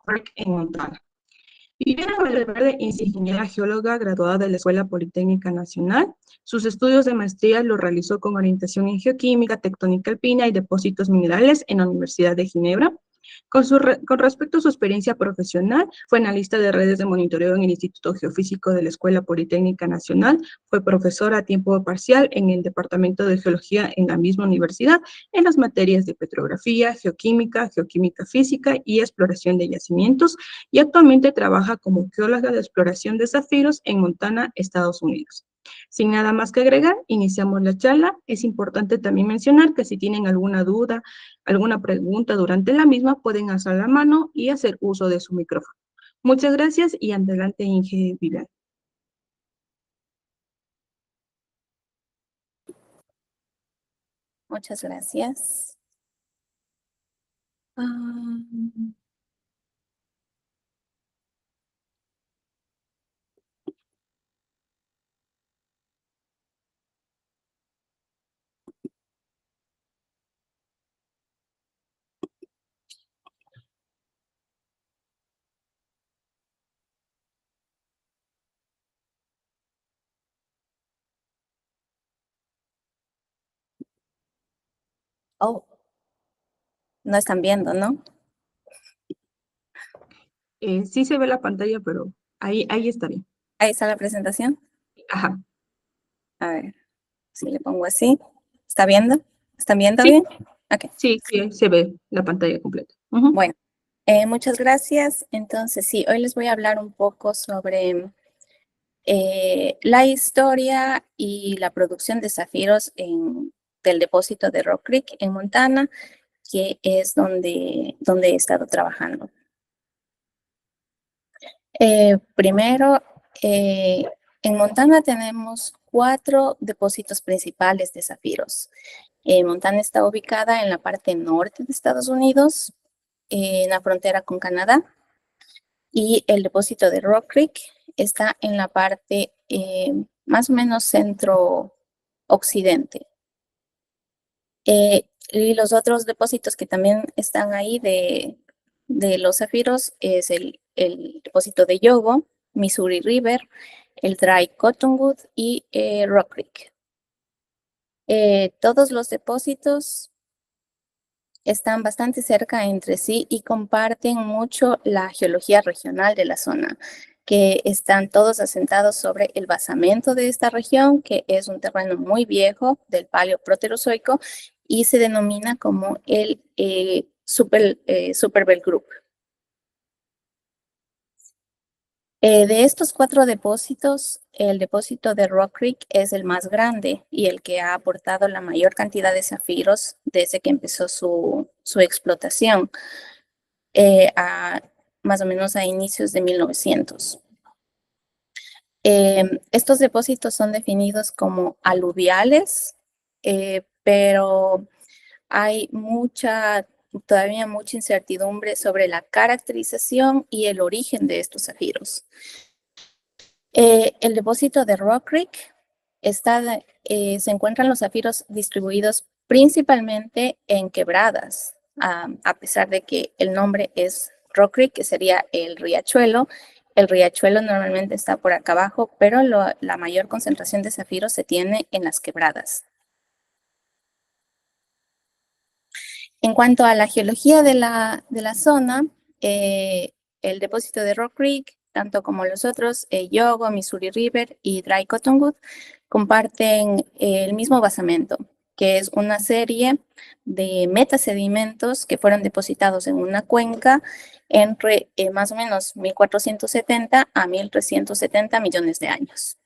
Creek en Montana. Viviana Valverde es ingeniera geóloga graduada de la Escuela Politécnica Nacional. Sus estudios de maestría los realizó con orientación en geoquímica, tectónica alpina y depósitos minerales en la Universidad de Ginebra. Con respecto a su experiencia profesional, fue analista de redes de monitoreo en el Instituto Geofísico de la Escuela Politécnica Nacional, fue profesora a tiempo parcial en el Departamento de Geología en la misma universidad, en las materias de petrografía, geoquímica, geoquímica física y exploración de yacimientos, y actualmente trabaja como geóloga de exploración de zafiros en Montana, Estados Unidos. Sin nada más que agregar, iniciamos la charla. Es importante también mencionar que si tienen alguna duda, alguna pregunta durante la misma, pueden alzar la mano y hacer uso de su micrófono. Muchas gracias y adelante, Inge Vidal. Muchas gracias. Oh, no están viendo, ¿no? Sí se ve la pantalla, pero ahí está bien. Ahí está la presentación. Ajá. A ver, si le pongo así. ¿Está viendo? ¿Están viendo Sí, bien? Ok. sí, se ve la pantalla completa. Bueno, muchas gracias. Entonces, sí, hoy les voy a hablar un poco sobre la historia y la producción de zafiros del depósito de Rock Creek en Montana, que es donde he estado trabajando. Primero, en Montana tenemos 4 depósitos principales de zafiros. Montana está ubicada en la parte norte de Estados Unidos, en la frontera con Canadá, y el depósito de Rock Creek está en la parte más o menos centro-occidente. Y los otros depósitos que también están ahí de los zafiros es el depósito de Yogo, Missouri River, el Dry Cottonwood y Rock Creek. Todos los depósitos están bastante cerca entre sí y comparten mucho la geología regional de la zona, que están todos asentados sobre el basamento de esta región, que es un terreno muy viejo del Paleoproterozoico y se denomina como el Superbell Group. De estos 4 depósitos, el depósito de Rock Creek es el más grande y el que ha aportado la mayor cantidad de zafiros desde que empezó su explotación, más o menos a inicios de 1900. Estos depósitos son definidos como aluviales, pero hay todavía mucha incertidumbre sobre la caracterización y el origen de estos zafiros. El depósito de Rock Creek se encuentran los zafiros distribuidos principalmente en quebradas, a pesar de que el nombre es Rock Creek, que sería el riachuelo. El riachuelo normalmente está por acá abajo, pero la mayor concentración de zafiros se tiene en las quebradas. En cuanto a la geología de la zona, el depósito de Rock Creek, tanto como los otros, Yogo, Missouri River y Dry Cottonwood, comparten el mismo basamento, que es una serie de metasedimentos que fueron depositados en una cuenca entre más o menos 1470 a 1370 millones de años.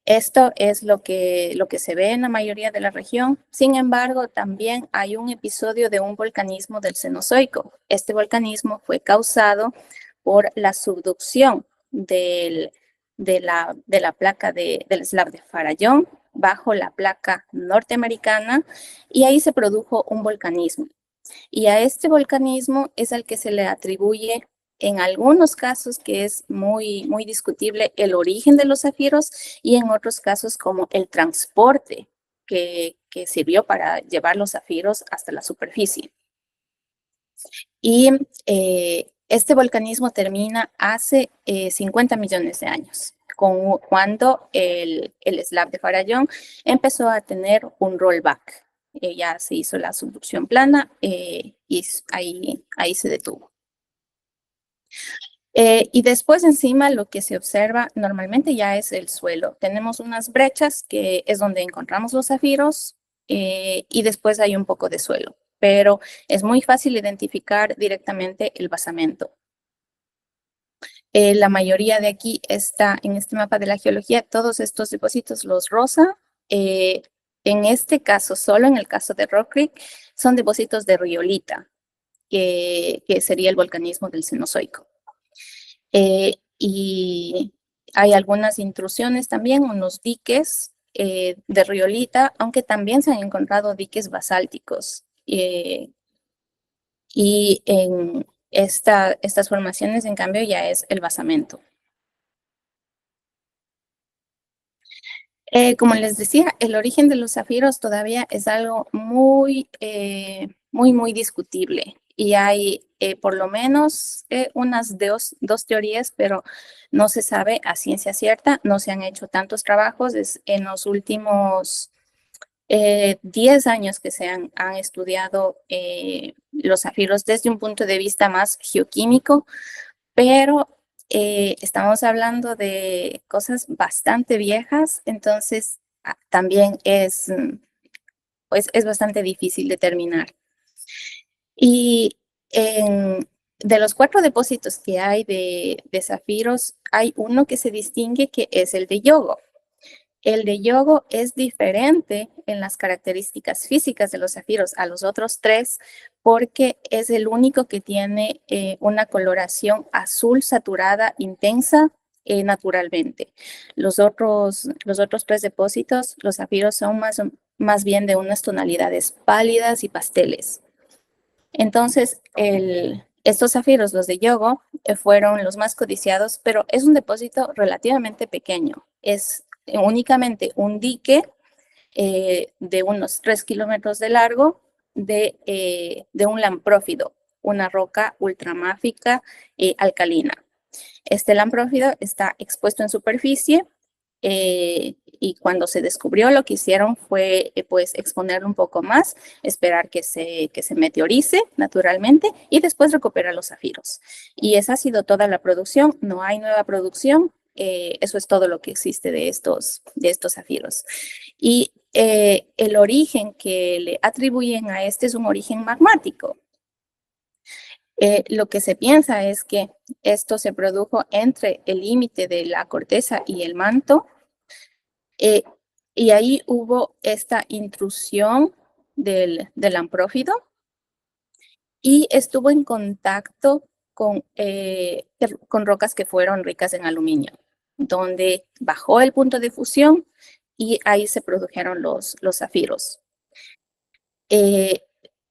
Esto es lo que se ve en la mayoría de la región. Sin embargo, también hay un episodio de un volcanismo del Cenozoico. Este volcanismo fue causado por la subducción de la placa del eslavo de Farallón bajo la placa norteamericana, y ahí se produjo un volcanismo. Y a este volcanismo es al que se le atribuye en algunos casos que es muy, muy discutible el origen de los zafiros, y en otros casos como el transporte que sirvió para llevar los zafiros hasta la superficie. Y este volcanismo termina hace 50 millones de años, cuando el slab de Farallón empezó a tener un rollback. Ya se hizo la subducción plana y ahí se detuvo. Y después encima lo que se observa normalmente ya es el suelo. Tenemos unas brechas que es donde encontramos los zafiros y después hay un poco de suelo, pero es muy fácil identificar directamente el basamento. La mayoría de aquí está en este mapa de la geología, todos estos depósitos, los rosa, en este caso, solo en el caso de Rock Creek, son depósitos de riolita, que sería el volcanismo del Cenozoico. Y hay algunas intrusiones también, unos diques de riolita, aunque también se han encontrado diques basálticos. Y en estas formaciones, en cambio, ya es el basamento. Como les decía, el origen de los zafiros todavía es algo muy discutible. Y hay por lo menos unas dos teorías, pero no se sabe a ciencia cierta, no se han hecho tantos trabajos. En los últimos 10 años que se han estudiado los zafiros desde un punto de vista más geoquímico, pero estamos hablando de cosas bastante viejas, entonces también pues, es bastante difícil determinar. Y de los 4 depósitos que hay de zafiros, hay uno que se distingue, que es el de Yogo. El de Yogo es diferente en las características físicas de los zafiros a los otros 3 porque es el único que tiene una coloración azul saturada intensa naturalmente. Los otros 3 depósitos, los zafiros son más bien de unas tonalidades pálidas y pasteles. Entonces, estos zafiros, los de Yogo, fueron los más codiciados, pero es un depósito relativamente pequeño. Es únicamente un dique de unos 3 kilómetros de largo de un lamprófido, una roca ultramáfica alcalina. Este lamprófido está expuesto en superficie y cuando se descubrió lo que hicieron fue pues exponerlo un poco más, esperar que se meteorice naturalmente y después recuperar los zafiros. Y esa ha sido toda la producción, no hay nueva producción, eso es todo lo que existe de estos zafiros. Y el origen que le atribuyen a este es un origen magmático. Lo que se piensa es que esto se produjo entre el límite de la corteza y el manto, y ahí hubo esta intrusión del lamprófido y estuvo en contacto con rocas que fueron ricas en aluminio, donde bajó el punto de fusión y ahí se produjeron los zafiros.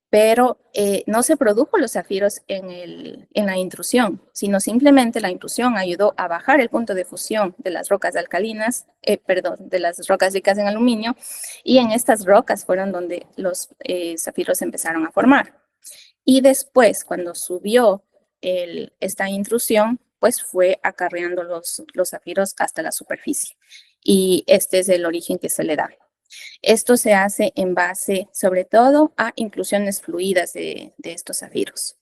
Pero no se produjo los zafiros en la intrusión, sino simplemente la intrusión ayudó a bajar el punto de fusión de las rocas alcalinas, de las rocas ricas en aluminio, y en estas rocas fueron donde los zafiros empezaron a formar. Y después, cuando subió esta intrusión, pues fue acarreando los zafiros hasta la superficie. Y este es el origen que se le da. Esto se hace en base, sobre todo, a inclusiones fluidas de estos zafiros.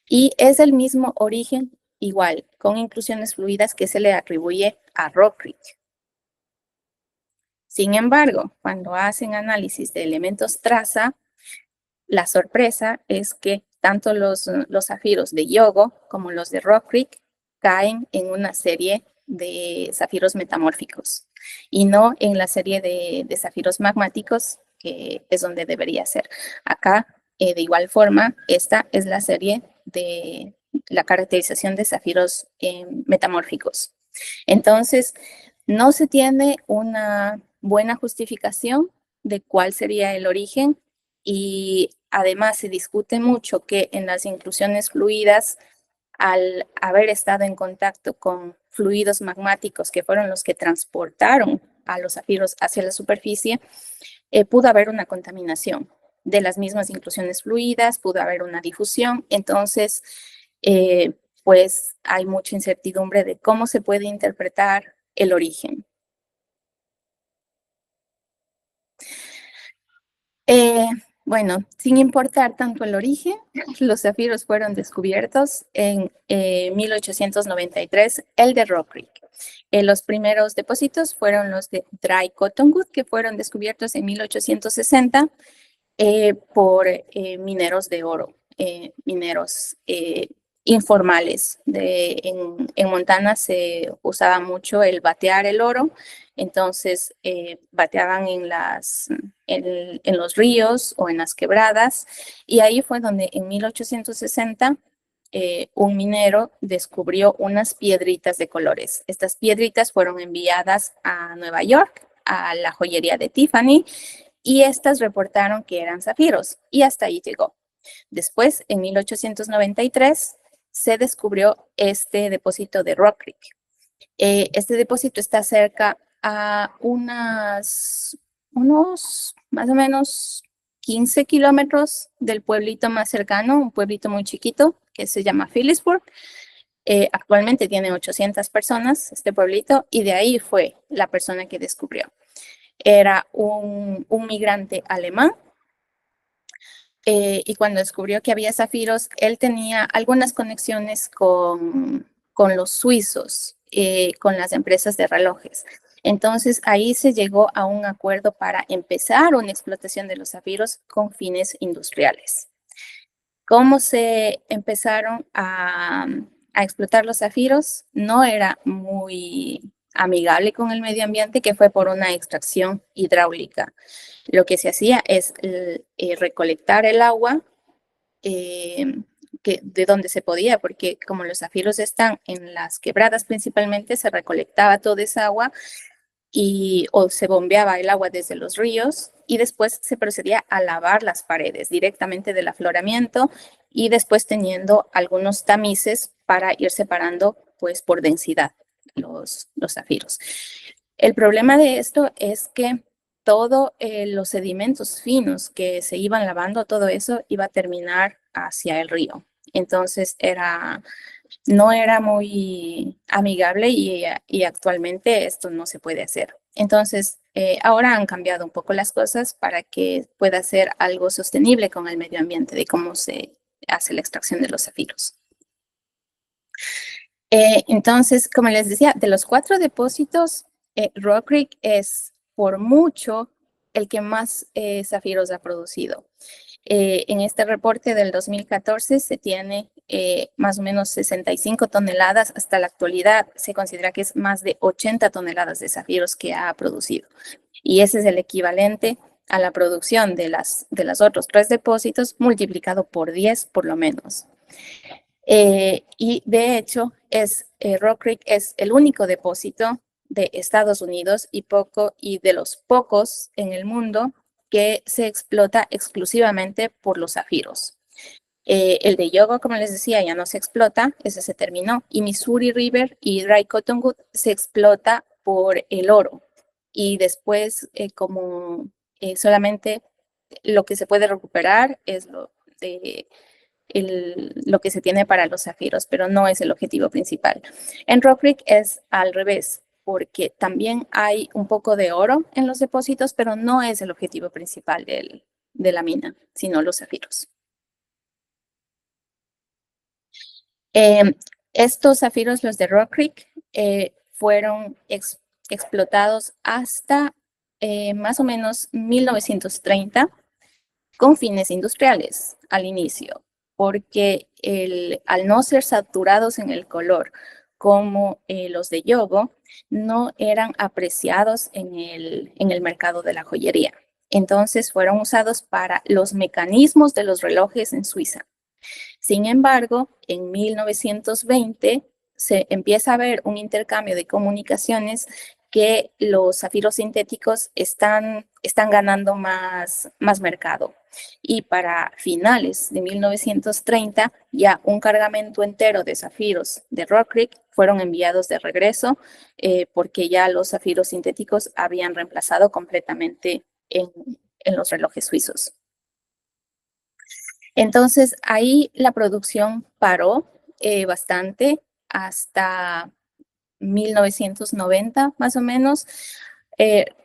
Y es el mismo origen, igual, con inclusiones fluidas que se le atribuye a Rock Creek. Sin embargo, cuando hacen análisis de elementos traza, la sorpresa es que tanto los zafiros de Yogo como los de Rock Creek caen en una serie de zafiros metamórficos y no en la serie de zafiros magmáticos, que es donde debería ser. Acá, de igual forma, esta es la serie de la caracterización de zafiros metamórficos. Entonces, no se tiene una buena justificación de cuál sería el origen y además se discute mucho que en las inclusiones fluidas, al haber estado en contacto con fluidos magmáticos que fueron los que transportaron a los zafiros hacia la superficie, pudo haber una contaminación. de las mismas inclusiones fluidas, pudo haber una difusión. Entonces, pues hay mucha incertidumbre de cómo se puede interpretar el origen. Bueno, sin importar tanto el origen, los zafiros fueron descubiertos en 1893, el de Rock Creek. Los primeros depósitos fueron los de Dry Cottonwood, que fueron descubiertos en 1860 por mineros de oro, mineros informales. En Montana se usaba mucho el batear el oro, entonces bateaban en los ríos o en las quebradas, y ahí fue donde en 1860 un minero descubrió unas piedritas de colores. Estas piedritas fueron enviadas a Nueva York, a la joyería de Tiffany, y estas reportaron que eran zafiros, y hasta ahí llegó. Después, en 1893, se descubrió este depósito de Rock Creek. Este depósito está cerca a unos más o menos 15 kilómetros del pueblito más cercano, un pueblito muy chiquito que se llama Phillipsburg. Actualmente tiene 800 personas este pueblito, y de ahí fue la persona que descubrió. Era un migrante alemán, y cuando descubrió que había zafiros, él tenía algunas conexiones con los suizos, con las empresas de relojes. Entonces ahí se llegó a un acuerdo para empezar una explotación de los zafiros con fines industriales. ¿Cómo se empezaron a explotar los zafiros? No era muy amigable con el medio ambiente, que fue por una extracción hidráulica. Lo que se hacía es recolectar el agua de donde se podía, porque como los zafiros están en las quebradas principalmente, se recolectaba toda esa agua o se bombeaba el agua desde los ríos, y después se procedía a lavar las paredes directamente del afloramiento, y después teniendo algunos tamices para ir separando pues por densidad los zafiros. El problema de esto es que todos los sedimentos finos que se iban lavando, todo eso iba a terminar hacia el río. Entonces no era muy amigable, y actualmente esto no se puede hacer. Entonces, ahora han cambiado un poco las cosas para que pueda ser algo sostenible con el medio ambiente de cómo se hace la extracción de los zafiros. Entonces, como les decía, de los 4 depósitos, Rock Creek es por mucho el que más zafiros ha producido. En este reporte del 2014 se tiene más o menos 65 toneladas. Hasta la actualidad se considera que es más de 80 toneladas de zafiros que ha producido. Y ese es el equivalente a la producción de los otros 3 depósitos multiplicado por 10 por lo menos. Y de hecho, Rock Creek es el único depósito de Estados Unidos y de los pocos en el mundo que se explota exclusivamente por los zafiros. El de Yogo, como les decía, ya no se explota, ese se terminó. Y Missouri River y Dry Cottonwood se explota por el oro. Y después, solamente lo que se puede recuperar es lo que se tiene para los zafiros, pero no es el objetivo principal. En Rock Creek es al revés, porque también hay un poco de oro en los depósitos, pero no es el objetivo principal de la mina, sino los zafiros. Estos zafiros, los de Rock Creek, fueron explotados hasta más o menos 1930 con fines industriales al inicio, porque al no ser saturados en el color como los de yogo, no eran apreciados en el mercado de la joyería. Entonces fueron usados para los mecanismos de los relojes en Suiza. Sin embargo, en 1920 se empieza a ver un intercambio de comunicaciones que los zafiros sintéticos están ganando más mercado. Y para finales de 1930, ya un cargamento entero de zafiros de Rock Creek fueron enviados de regreso, porque ya los zafiros sintéticos habían reemplazado completamente en los relojes suizos. Entonces, ahí la producción paró bastante hasta 1990, más o menos.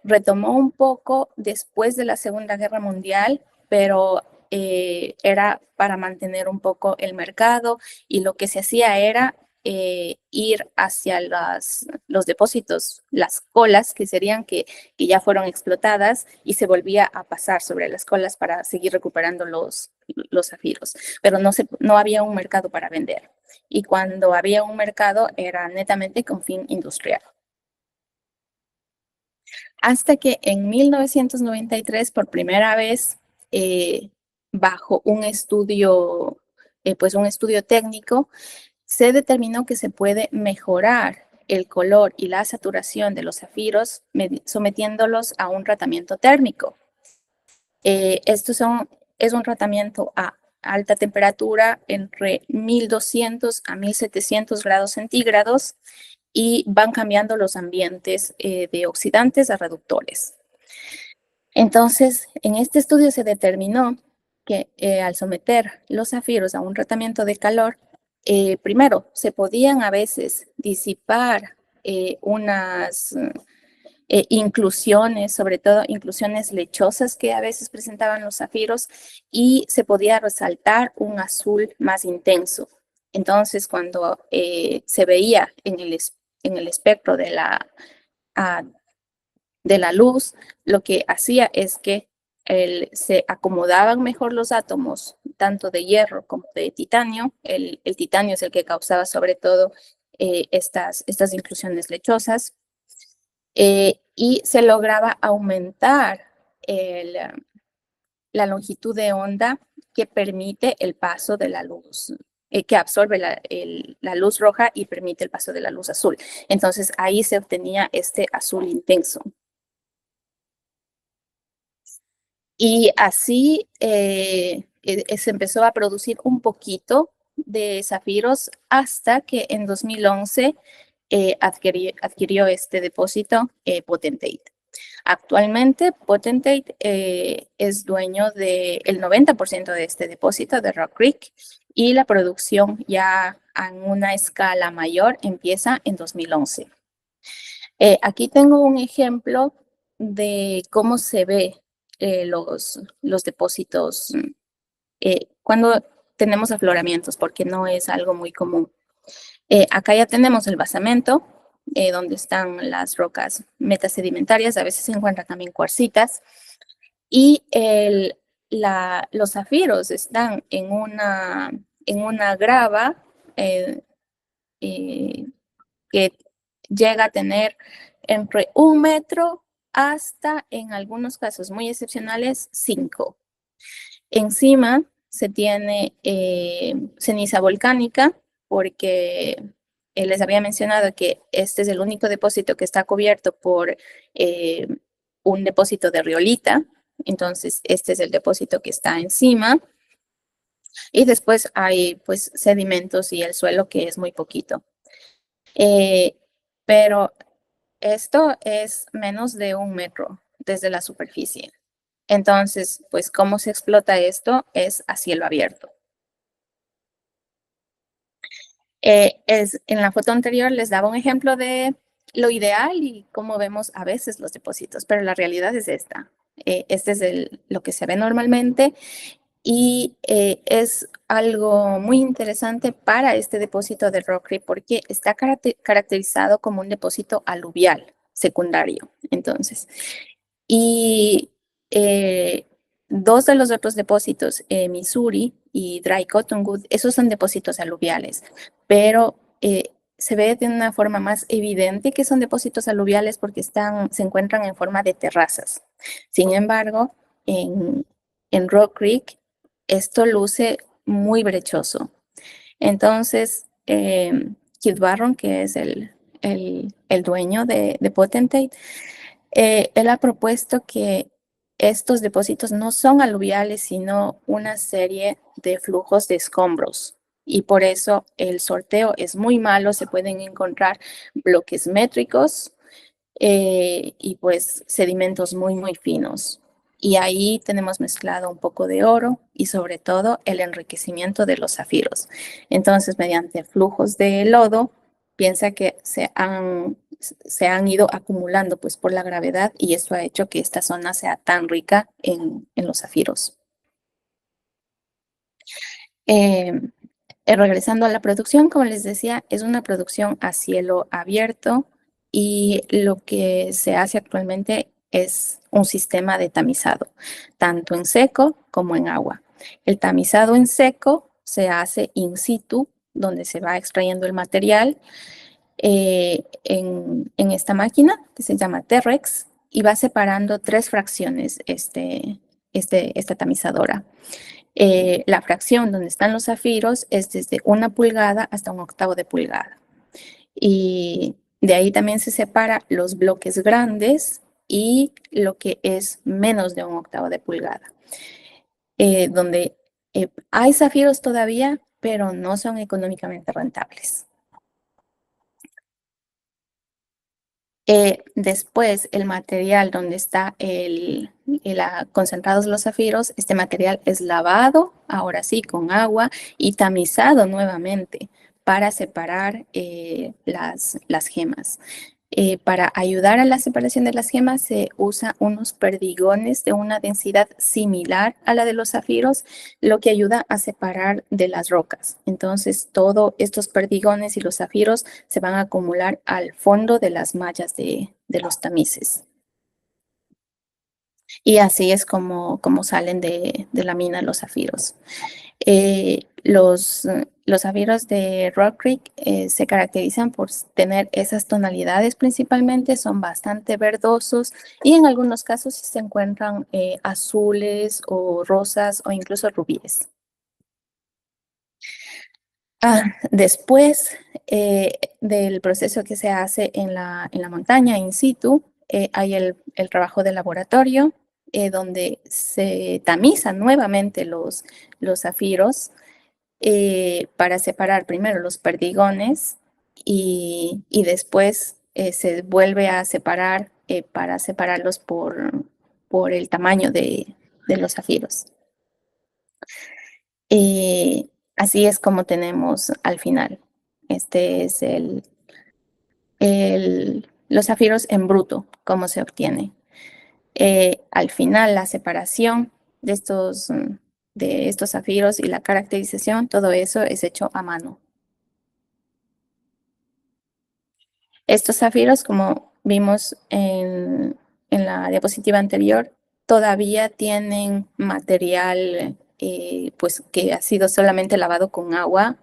Retomó un poco después de la Segunda Guerra Mundial, pero era para mantener un poco el mercado, y lo que se hacía era ir hacia los depósitos, las colas, que serían que ya fueron explotadas, y se volvía a pasar sobre las colas para seguir recuperando los zafiros, pero no había un mercado para vender. Y cuando había un mercado era netamente con fin industrial. Hasta que en 1993, por primera vez, bajo un estudio, pues un estudio técnico, se determinó que se puede mejorar el color y la saturación de los zafiros sometiéndolos a un tratamiento térmico. Es un tratamiento a alta temperatura, entre 1200 a 1700 grados centígrados, y van cambiando los ambientes de oxidantes a reductores. Entonces, en este estudio se determinó que al someter los zafiros a un tratamiento de calor, primero, se podían a veces disipar unas inclusiones, sobre todo inclusiones lechosas que a veces presentaban los zafiros, y se podía resaltar un azul más intenso. Entonces, cuando se veía en el espectro de la luz, lo que hacía es que se acomodaban mejor los átomos, tanto de hierro como de titanio. El titanio es el que causaba sobre todo estas inclusiones lechosas. Y se lograba aumentar la longitud de onda que permite el paso de la luz, que absorbe la luz roja y permite el paso de la luz azul. Entonces ahí se obtenía este azul intenso. Y así se empezó a producir un poquito de zafiros hasta que en 2011 adquirió este depósito Potentate. Actualmente Potentate es dueño del 90% de este depósito de Rock Creek, y la producción ya en una escala mayor empieza en 2011. Aquí tengo un ejemplo de cómo se ve los depósitos cuando tenemos afloramientos, porque no es algo muy común. Acá ya tenemos el basamento, donde están las rocas metasedimentarias, a veces se encuentran también cuarcitas, y los zafiros están en una grava que llega a tener entre 1 metro hasta, en algunos casos muy excepcionales, 5. Encima se tiene ceniza volcánica, porque les había mencionado que este es el único depósito que está cubierto por un depósito de riolita. Entonces, este es el depósito que está encima. Y después hay pues sedimentos y el suelo, que es muy poquito. Pero esto es menos de 1 metro desde la superficie. Entonces, pues, ¿cómo se explota esto? Es a cielo abierto. En la foto anterior les daba un ejemplo de lo ideal y cómo vemos a veces los depósitos, pero la realidad es esta. Este es lo que se ve normalmente, y es algo muy interesante para este depósito de Rock Creek, porque está caracterizado como un depósito aluvial secundario. Entonces, y dos de los otros depósitos, Missouri y Dry Cottonwood, esos son depósitos aluviales, pero se ve de una forma más evidente que son depósitos aluviales porque se encuentran en forma de terrazas. Sin embargo, en Rock Creek esto luce muy brechoso. Entonces, Keith Barron, que es el dueño de Potentate, él ha propuesto que estos depósitos no son aluviales, sino una serie de flujos de escombros. Y por eso el sorteo es muy malo. Se pueden encontrar bloques métricos y pues sedimentos muy, muy finos. Y ahí tenemos mezclado un poco de oro y sobre todo el enriquecimiento de los zafiros. Entonces, mediante flujos de lodo, piensa que se han ido acumulando pues por la gravedad y esto ha hecho que esta zona sea tan rica en los zafiros. Eh, Regresando a la producción, como les decía, es una producción a cielo abierto y lo que se hace actualmente es un sistema de tamizado, tanto en seco como en agua. El tamizado en seco se hace in situ, donde se va extrayendo el material en esta máquina que se llama Terrex y va separando tres fracciones esta tamizadora. La fracción donde están los zafiros es desde 1 pulgada hasta 1/8 de pulgada. Y de ahí también se separa los bloques grandes y lo que es menos de 1/8 de pulgada. Donde hay zafiros todavía, pero no son económicamente rentables. Después, el material donde está concentrados los zafiros, este material es lavado, ahora sí, con agua y tamizado nuevamente para separar las gemas. Para ayudar a la separación de las gemas se usa unos perdigones de una densidad similar a la de los zafiros, lo que ayuda a separar de las rocas. Entonces, todos estos perdigones y los zafiros se van a acumular al fondo de las mallas de los tamices. Y así es como salen de la mina los zafiros. Los zafiros de Rock Creek se caracterizan por tener esas tonalidades principalmente, son bastante verdosos y en algunos casos sí se encuentran azules o rosas o incluso rubíes. Después del proceso que se hace en la montaña in situ, hay el trabajo de laboratorio donde se tamizan nuevamente los zafiros para separar primero los perdigones y después se vuelve a separar para separarlos por el tamaño de los zafiros. Así es como tenemos al final. Este es los zafiros en bruto, cómo se obtiene. Al final, la separación de estos zafiros y la caracterización, todo eso es hecho a mano. Estos zafiros, como vimos en la diapositiva anterior, todavía tienen material pues que ha sido solamente lavado con agua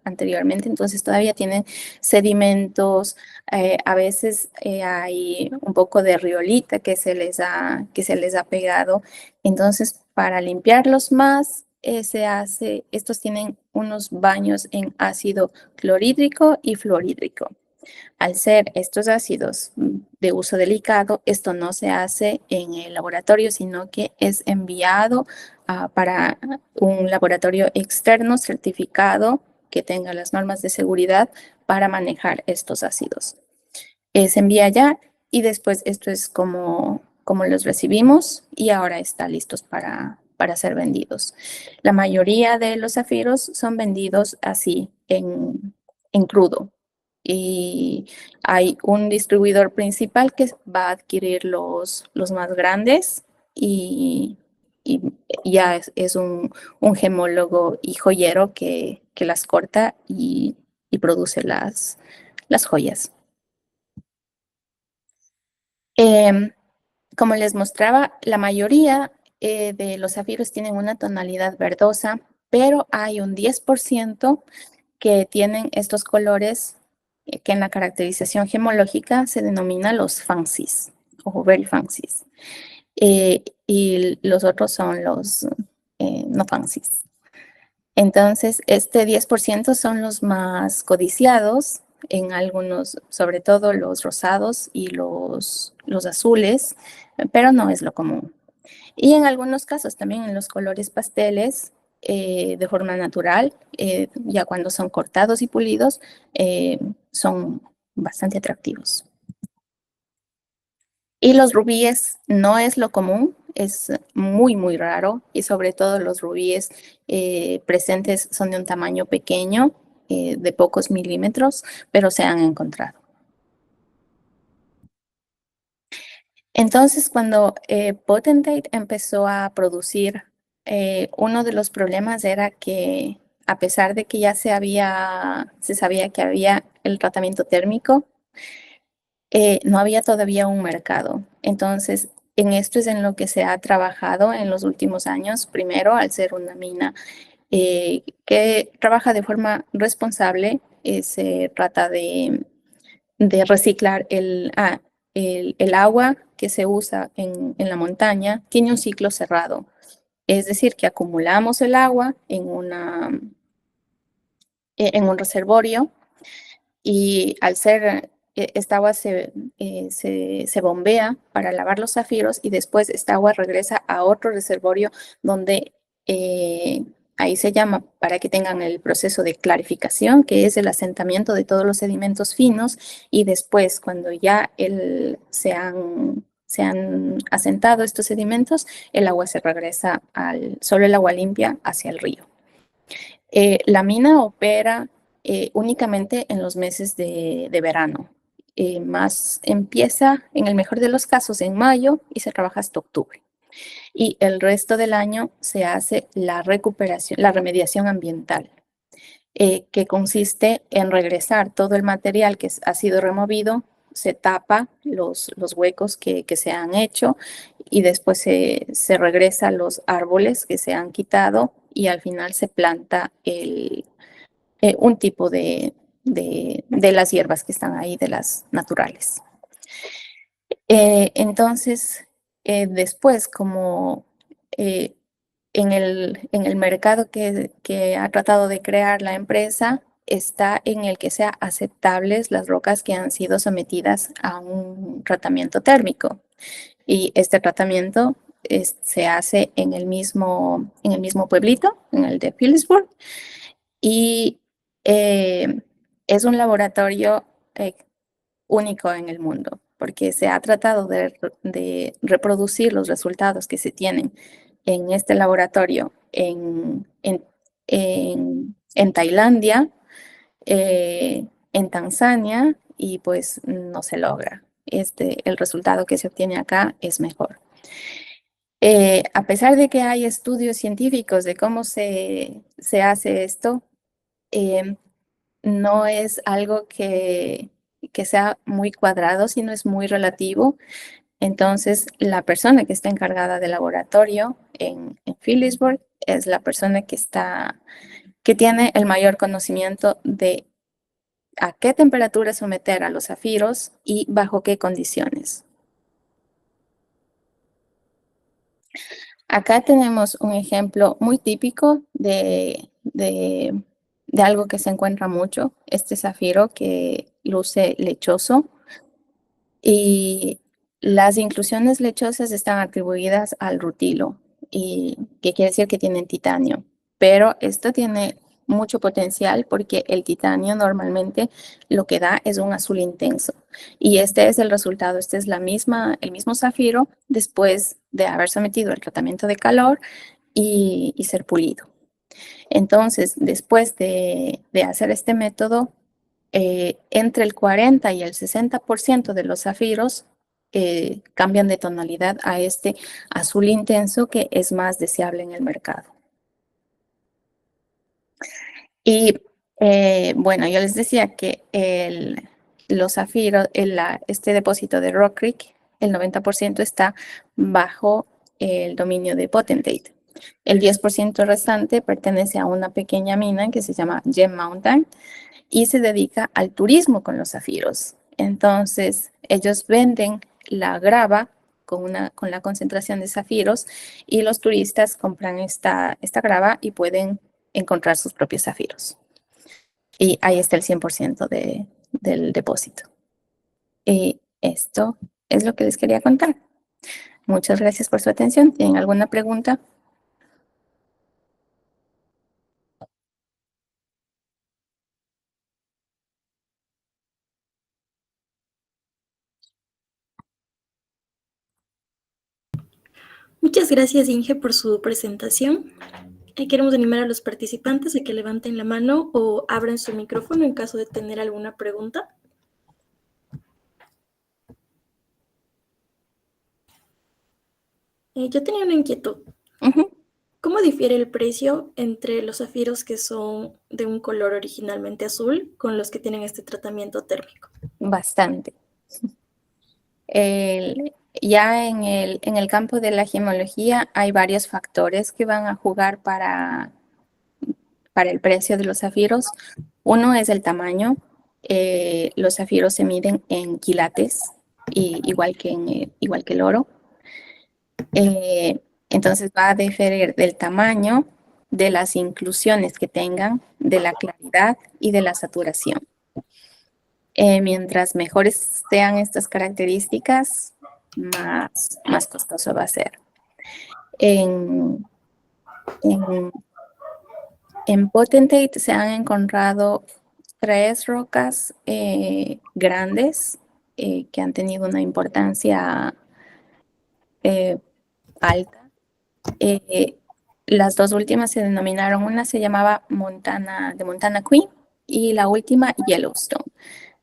anteriormente, entonces todavía tienen sedimentos, a veces hay un poco de riolita que se les ha pegado, entonces para limpiarlos más estos tienen unos baños en ácido clorhídrico y fluorhídrico. Al ser estos ácidos de uso delicado, esto no se hace en el laboratorio, sino que es enviado para un laboratorio externo certificado que tenga las normas de seguridad para manejar estos ácidos. Se envía allá y después esto es como los recibimos y ahora están listos para ser vendidos. La mayoría de los zafiros son vendidos así, en crudo. Y hay un distribuidor principal que va a adquirir los más grandes y ya es un gemólogo y joyero que las corta y produce las joyas. Como les mostraba, la mayoría de los zafiros tienen una tonalidad verdosa, pero hay un 10% que tienen estos colores que en la caracterización gemológica se denomina los fancies o very fancies. Y los otros son los no fancies. Entonces, este 10% son los más codiciados en algunos, sobre todo los rosados y los azules, pero no es lo común. Y en algunos casos también en los colores pasteles, de forma natural, ya cuando son cortados y pulidos, son bastante atractivos. Y los rubíes no es lo común es muy, muy raro y sobre todo los rubíes presentes son de un tamaño pequeño, de pocos milímetros, pero se han encontrado. Entonces, cuando Potentate empezó a producir, uno de los problemas era que a pesar de que ya se sabía que había el tratamiento térmico, no había todavía un mercado. Entonces, en esto es en lo que se ha trabajado en los últimos años. Primero, al ser una mina que trabaja de forma responsable, se trata de reciclar el agua que se usa en la montaña, tiene un ciclo cerrado. Es decir, que acumulamos el agua en un reservorio y al ser, esta agua se bombea para lavar los zafiros y después esta agua regresa a otro reservorio donde eh, ahí se llama, para que tengan el proceso de clarificación, que es el asentamiento de todos los sedimentos finos, y después cuando ya se han asentado estos sedimentos, el agua se regresa solo el agua limpia hacia el río. La mina opera únicamente en los meses de verano. Más empieza, en el mejor de los casos, en mayo y se trabaja hasta octubre. Y el resto del año se hace la recuperación, la remediación ambiental, que consiste en regresar todo el material que ha sido removido, se tapa los huecos que se han hecho y después se regresa los árboles que se han quitado y al final se planta un tipo de las hierbas que están ahí, de las naturales. Entonces, después, como en el mercado que ha tratado de crear la empresa, está en el que sea aceptables las rocas que han sido sometidas a un tratamiento térmico. Y este tratamiento se hace en el mismo pueblito, en el de Phillipsburg, y eh, es un laboratorio único en el mundo, porque se ha tratado de reproducir los resultados que se tienen en este laboratorio en Tailandia, en Tanzania, y pues no se logra. El resultado que se obtiene acá es mejor. A pesar de que hay estudios científicos de cómo se hace esto, eh, no es algo que sea muy cuadrado, sino es muy relativo. Entonces, la persona que está encargada del laboratorio en Phillipsburg es la persona que tiene el mayor conocimiento de a qué temperatura someter a los zafiros y bajo qué condiciones. Acá tenemos un ejemplo muy típico de algo que se encuentra mucho, este zafiro que luce lechoso. Y las inclusiones lechosas están atribuidas al rutilo, y que quiere decir que tienen titanio. Pero esto tiene mucho potencial porque el titanio normalmente lo que da es un azul intenso. Y este es el resultado, este es el mismo zafiro después de haber sometido el tratamiento de calor y ser pulido. Entonces, después de hacer este método, entre el 40 y el 60% de los zafiros cambian de tonalidad a este azul intenso que es más deseable en el mercado. Y bueno, yo les decía que los zafiros, este depósito de Rock Creek, el 90% está bajo el dominio de Potentate. El 10% restante pertenece a una pequeña mina que se llama Gem Mountain y se dedica al turismo con los zafiros. Entonces, ellos venden la grava con la concentración de zafiros y los turistas compran esta grava y pueden encontrar sus propios zafiros. Y ahí está el 100% del depósito. Y esto es lo que les quería contar. Muchas gracias por su atención. ¿Tienen alguna pregunta? Muchas gracias, Inge, por su presentación. Queremos animar a los participantes a que levanten la mano o abran su micrófono en caso de tener alguna pregunta. Yo tenía una inquietud. ¿Cómo difiere el precio entre los zafiros que son de un color originalmente azul con los que tienen este tratamiento térmico? Bastante. Ya en el campo de la gemología hay varios factores que van a jugar para el precio de los zafiros. Uno es el tamaño. Los zafiros se miden en quilates, igual que el oro. Entonces va a diferir del tamaño, de las inclusiones que tengan, de la claridad y de la saturación. Mientras mejores sean estas características, más costoso va a ser. En Potentate se han encontrado 3 rocas grandes que han tenido una importancia alta. Las 2 últimas se denominaron, una se llamaba Montana Queen y la última Yellowstone.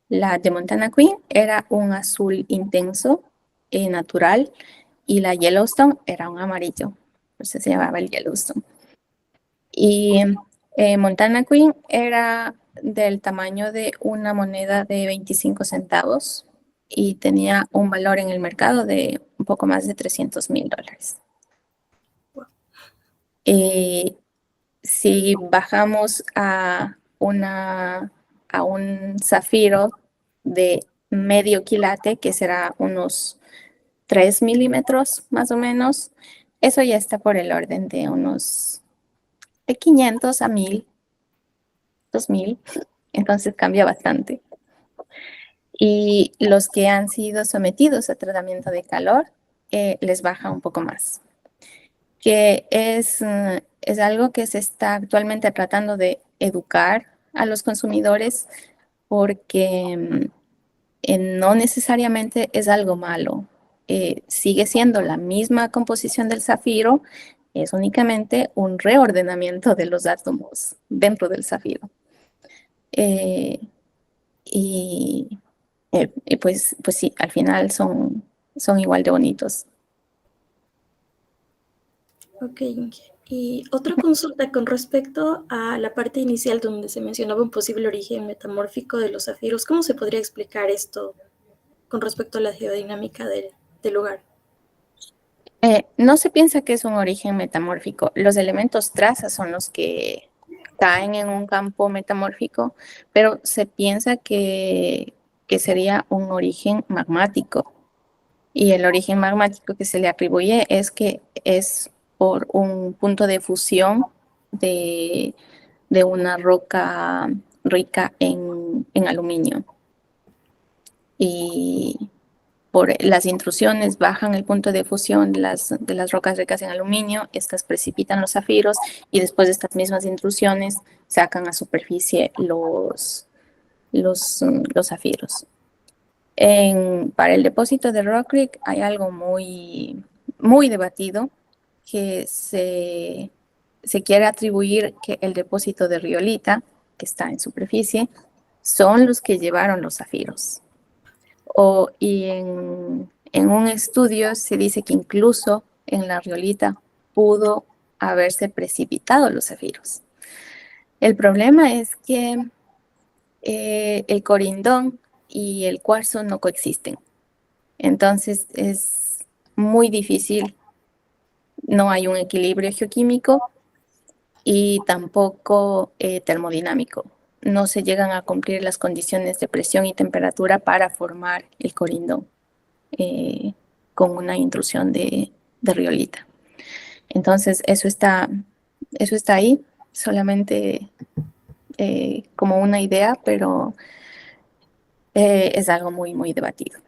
La de Montana Queen era un azul intenso, natural, y la Yellowstone era un amarillo, entonces se llamaba el Yellowstone. Y Montana Queen era del tamaño de una moneda de 25 centavos y tenía un valor en el mercado de un poco más de $300,000. Si bajamos a un zafiro de medio quilate, que será unos 3 milímetros más o menos, eso ya está por el orden de unos de 500 a 1000, 2000, entonces cambia bastante. Y los que han sido sometidos a tratamiento de calor, les baja un poco más, que es algo que se está actualmente tratando de educar a los consumidores, porque no necesariamente es algo malo. Sigue siendo la misma composición del zafiro, es únicamente un reordenamiento de los átomos dentro del zafiro. Y pues sí, al final son igual de bonitos. Ok, y otra consulta con respecto a la parte inicial donde se mencionaba un posible origen metamórfico de los zafiros. ¿Cómo se podría explicar esto con respecto a la geodinámica del lugar? No se piensa que es un origen metamórfico. Los elementos traza son los que caen en un campo metamórfico, pero se piensa que sería un origen magmático. Y el origen magmático que se le atribuye es que es por un punto de fusión de una roca rica en aluminio. Y por las intrusiones bajan el punto de fusión de las rocas ricas en aluminio, estas precipitan los zafiros y después de estas mismas intrusiones sacan a superficie los zafiros. Para el depósito de Rock Creek hay algo muy, muy debatido, que se quiere atribuir que el depósito de riolita, que está en superficie, son los que llevaron los zafiros. Y en un estudio se dice que incluso en la riolita pudo haberse precipitado los zafiros. El problema es que el corindón y el cuarzo no coexisten. Entonces es muy difícil, no hay un equilibrio geoquímico y tampoco termodinámico. No se llegan a cumplir las condiciones de presión y temperatura para formar el corindón con una intrusión de riolita. Entonces eso está ahí, solamente como una idea, pero es algo muy, muy debatido.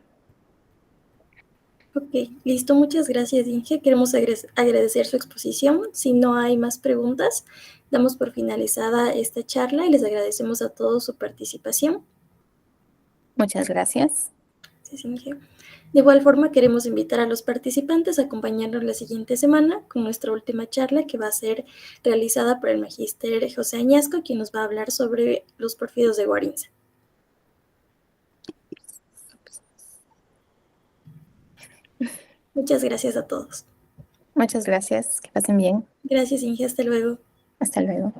Ok, listo. Muchas gracias, Inge. Queremos agradecer su exposición. Si no hay más preguntas, damos por finalizada esta charla y les agradecemos a todos su participación. Muchas gracias. Gracias, Inge. De igual forma, queremos invitar a los participantes a acompañarnos la siguiente semana con nuestra última charla que va a ser realizada por el magíster José Añasco, quien nos va a hablar sobre los pórfidos de Guarinza. Muchas gracias a todos. Muchas gracias, que pasen bien. Gracias, Inge. Hasta luego. Hasta luego.